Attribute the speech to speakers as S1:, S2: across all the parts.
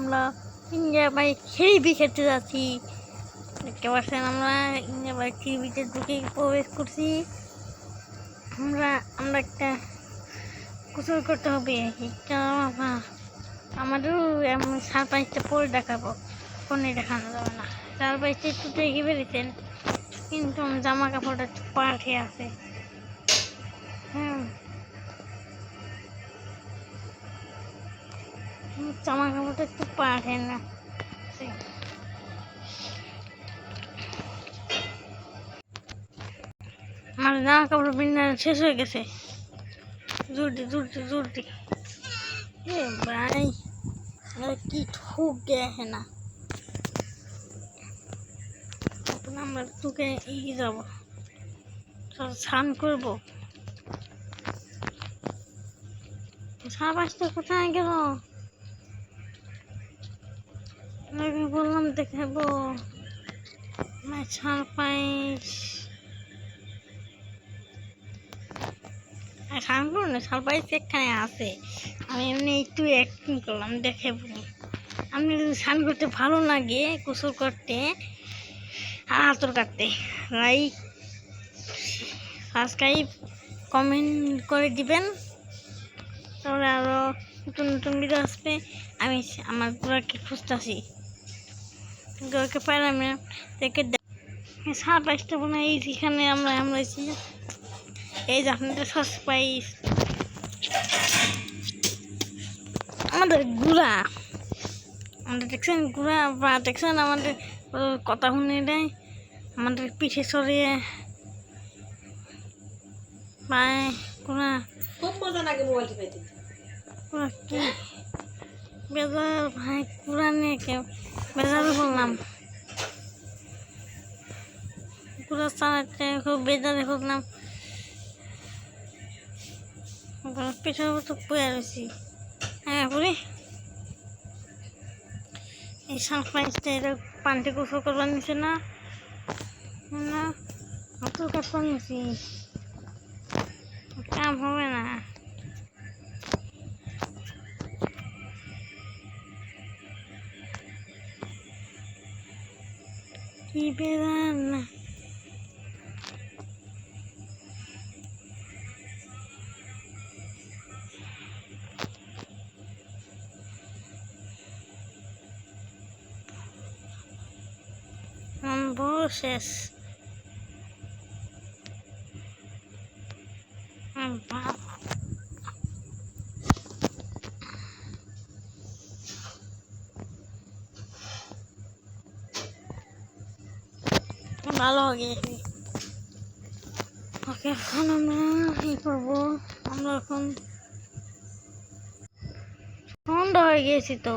S1: আমরা India bike খেলবি খেতে যাচ্ছি। দেখতে পাচ্ছেন আমরা ইন্ডিয়া বাইক খেলবিতে ঢুকে প্রবেশ করছি। আমরা একটা গোসল করতে হবে। আমাদেরও এমন সারপ্রাইজটা পরে দেখাবো, ফোনে দেখানো যাবে না। সারপ্রাইজটা একটু দেখে ফেলেছেন, কিন্তু আমার জামা কাপড়টা পাঠে আছে। জামা কাপড়টা একটু পাঠে না, আমার জামা কাপড় বিনা শেষ হয়ে গেছে। জলদি ভাই, কি ঠুক দেখে না। এখন আমরা তোকে এগিয়ে যাবো, স্নান করবো। সাবাসটা কোথায় গেল? বললাম দেখাবো সারপ্রাইজ। স্নান করো না, সারপ্রাইজ এখানে আছে। আমি এমনি একটু অ্যাক্টিং করলাম, দেখাবো। আপনি যদি স্নান করতে ভালো লাগে, গোসল করতে আর আতর কাটতে, লাইক সাবস্ক্রাইব কমেন্ট করে দিবেন, তাহলে আরও নতুন নতুন ভিডিও আসবে। আমি আমার ঘোড়াকে খুঁজতেছি, ঘোড়াকে পাইলাম না, দেখে সারপ্রাইজটা মনে হয় এইখানে আমরা এই যে আপনাদের সারপ্রাইজ। আমাদের ঘোড়া, আমাদের দেখছেন ঘোড়া বা দেখছেন আমাদের কথা শুনে দেয়, আমাদের পিঠে সরিয়ে পায়। ঘোড়া
S2: খুব মজা লাগে মোবাইল টিপাইতে।
S1: ঘোড়া কি বেজার ভাই, ঘোড়া নিয়ে কেউ বেজার করলাম। ঘোড়া চালাতে খুব বেজারে করলাম। পিঠের মতো পুয়ে রয়েছি। হ্যাঁ বুড়ি, এই সারপ্রাইজটা এটা পান্টি গোসল করবার নিছে না, না হাতুর কাটবার নিছি, কাম হবে না। কি বেজার না, বড় শেষ। ভালো হয়ে গেছে। ওকে, এখন আমরা কি করবো? আমরা এখন ঠান্ডা হয়ে গেছি তো,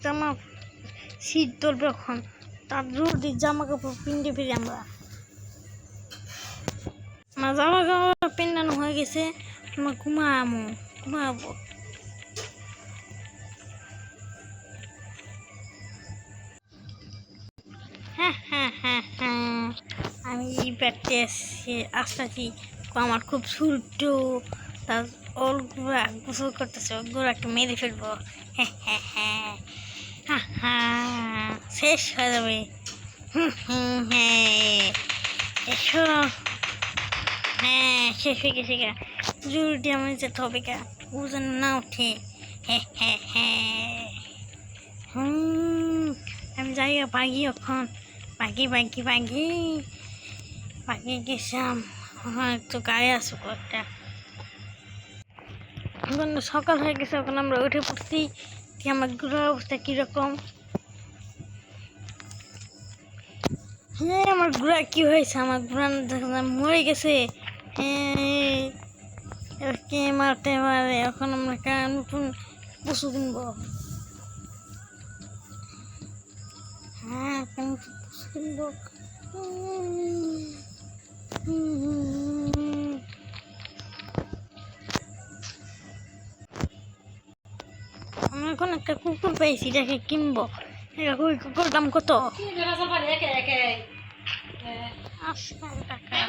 S1: জামা শীত ধরবে এখন, তার জোর দিয়ে জামা কাপড় পিনতে ফিরি আমরা। আমার জামা কাপড় পিন্দানো হয়ে গেছে, আমরা ঘুমাবো। আমি ব্যাটে আসতেছি, আমার খুব ছোট্ট, তার ওর গোড়া গোসল করতেছে, ওর গোড়াকে মেরে ফেলবো। শেষ হয়ে যাবে। এসো, শেষ হয়ে গেছে গা, জরুরি আমার যেতে হবে গা, ও যেন না ওঠে। আমি যাই পাগি, এখন পাগি গেছিলাম। একটু গাড়ি আসবো একটা। এখন সকাল হয়ে গেছে, এখন আমরা উঠে পড়ছি। আমার ঘোরার অবস্থা কিরকম? হ্যাঁ, আমার ঘোড়া কি হয়েছে? আমার ঘোড়া মরে গেছে। কে মারতে পারে? এখন আমরা নতুন পশু কিনবো। হ্যাঁ, পশু কিনবো। আমরা এখন একটা কুকুর পেয়েছি, এটাকে কিনবো। কুকুর দাম কত?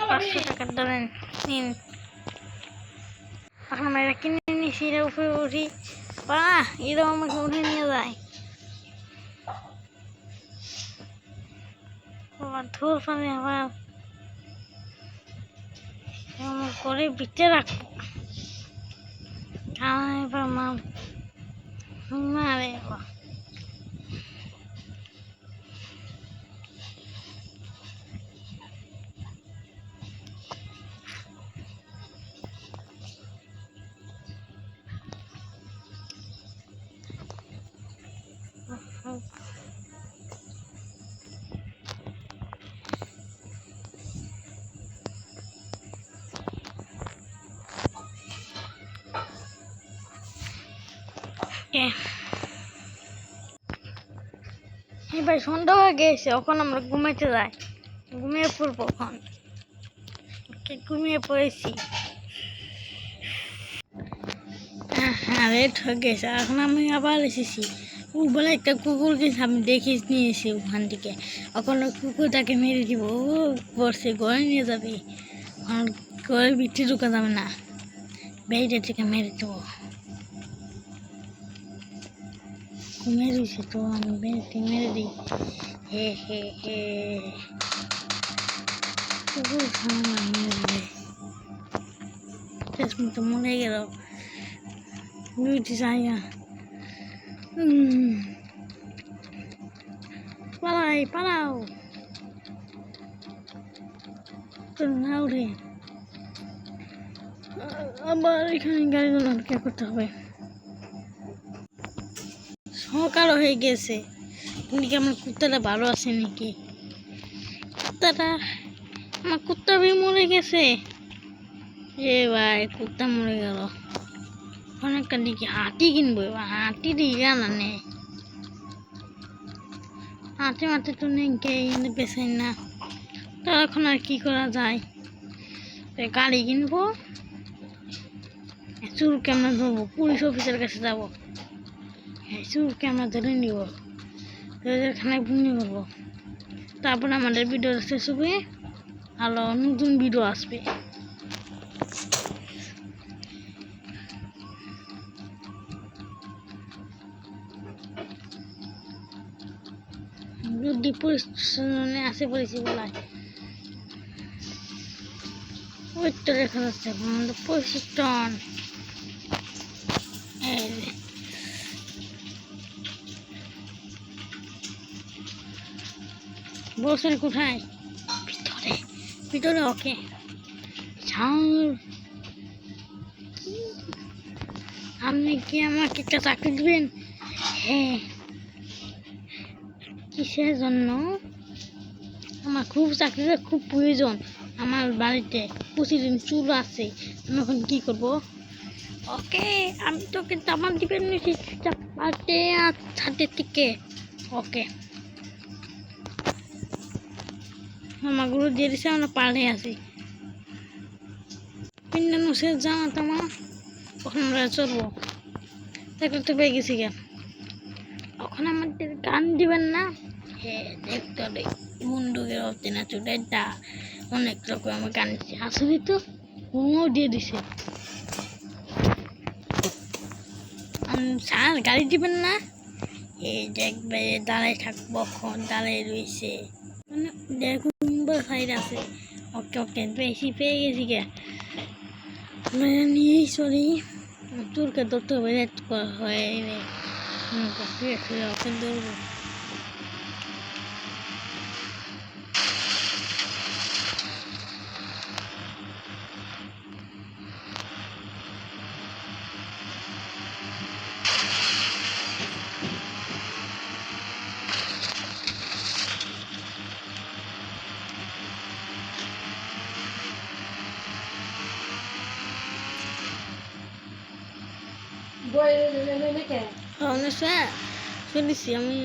S1: 500 টাকা ধরেন নিন। এখন আমরা এটা কিনে নিয়েছি, এটা উপরে উঠি। পাড়া এরকম আমাকে উঠে নিয়ে যায়। আবার ধুর পানি আবার এমন করে বিটে রাখবো। এবার মা মারে এবার সন্ধ্যা হয়ে গেছে, এখন আমরা ঘুমাইতে যাই, ঘুমিয়ে পড়বো। এখন ঘুমিয়ে পড়েছি। হ্যাঁ লেট হয়ে গেছে, এখন আমি আবার এসেছি। ও বলে একটা কুকুর গেছে, আমি দেখে নিয়েছি ওখান থেকে। এখন ওই কুকুরটাকে মেরে দিব। ও পড়ছে, ঘরে নিয়ে যাবে। ঘরের ভিতরে ঢুকা যাবে না, বেড়ে থেকে মেরে দেবো। ঘুমিয়ে দিয়েছে তো, আমি মেরে দিই। হে হে হে, কুকুর খাওয়া মেরে দেবে। শেষ মতো মরে গেল। বুঝতে চাই না। পালাই পালাও না উঠে। আবার এখানে গাড়ি অপেক্ষা করতে হবে। সকাল হয়ে গেছে, কি আমার কুত্তাটা ভালো আছে নাকি? কুত্তাটা, আমার কুত্তা মরে গেছে। এ ভাই, কুত্তা মরে গেল। অনেকটা দিকে হাতি কিনবো, এবার হাতি দিয়ে জানা নেই। হাতি মাঠে তো নেই, বেছেন না। তো এখন আর কি করা যায়? গাড়ি কিনবো, চুর ক্যামেরা ধরবো, পুলিশ অফিসের কাছে যাবো। চুর ক্যামেরা ধরে নিব, খানায় বুনি করবো। তারপর আমাদের ভিডিও শেষ হবে, আলো নতুন ভিডিও আসবে। পুলিশ স্টেশনে আসে পড়েছি বলায়, ওই তো দেখা যাচ্ছে আমাদের পুলিশ স্টেশন। বলছেন কোথায়? ভিতরে, ভিতরে। ওকে, আপনি কি আমাকে একটা চাকরি দিবেন? হ্যাঁ। কিসের জন্য? আমার খুব চাকরির খুব প্রয়োজন। আমার বাড়িতে প্রতিদিন চুল আছে, আমি এখন কি করবো? ওকে, আমি তোকে জামা দিবেন চাপাতে ছাদের থেকে। ওকে, জামাগুলো দিয়ে দিছে, আমরা পাড়ে আছি। পিন্ডানো সে জামা তামা, ওখানে আমরা চলবো। দেখলে তো পেয়ে গেছি কেন? ওখানে আমাদের গান দিবেন না? হ্যাঁ, দেখতে হবে বন্দুকের অচেনা চুটাইটা অনেক রকম আমার গান দিচ্ছে। আসলে তো ও দিয়ে দিছে। স্যার গাড়ি দিবেন না? এই দেখবে দাঁড়ায় থাকবো, দাঁড়ায় রয়েছে, সাইড আছে। ওকে ওকে, বেশি পেয়ে গেছি কে নিয়েই চলি। তোরকে ধরতে হবে, হয়ে ওকে ধরবো। স্যার চলেছি আমি।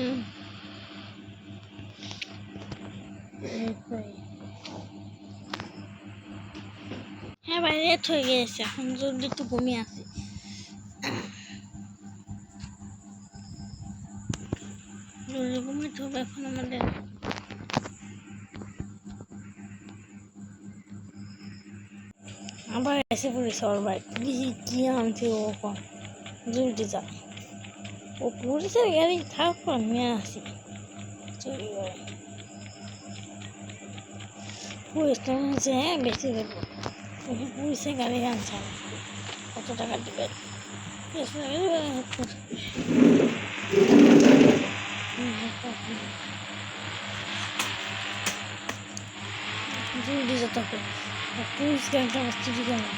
S1: হ্যাঁ ভাই, লেট হয়ে গেছে, এখন জলদি একটু ঘুমিয়ে আসি। জলদি ঘুমাইতে হবে এখন আমাদের। আবার এসে পড়েছে ওর ভাই, কি আনছে ও, জলদি যা। ও পুলিশের গাড়ি থাকো নিয়ে আসি চুরি করে পুলিশটা হচ্ছে হ্যাঁ বেশি দেবো পুলিশের গাড়ি আনছে না। কত টাকা দেবে 500 টাকা দেবে জলদি যেতে হবে পুলিশ গাড়িটা আমার চুরি করে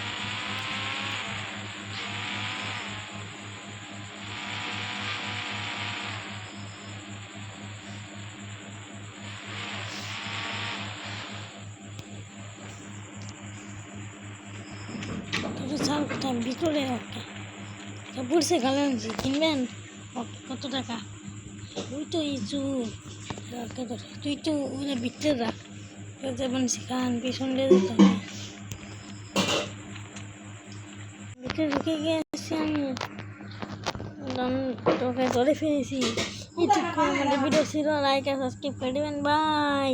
S1: চাল কোথায় ভিতরে ওকে পুলিশে গালে আনছি কিনবেন কত টাকা তুই তো ইচু তুই তো ওরা ভিতরে রাখ যেমন সেখান পিছনে যেতে হবে ভিতরে ঢুকে গিয়েছি আমি তোকে ধরে ফেলেছি ইউটিউব আমাদের ভিডিও ছিল লাইক আর সাবস্ক্রাইব করে দেবেন বাই।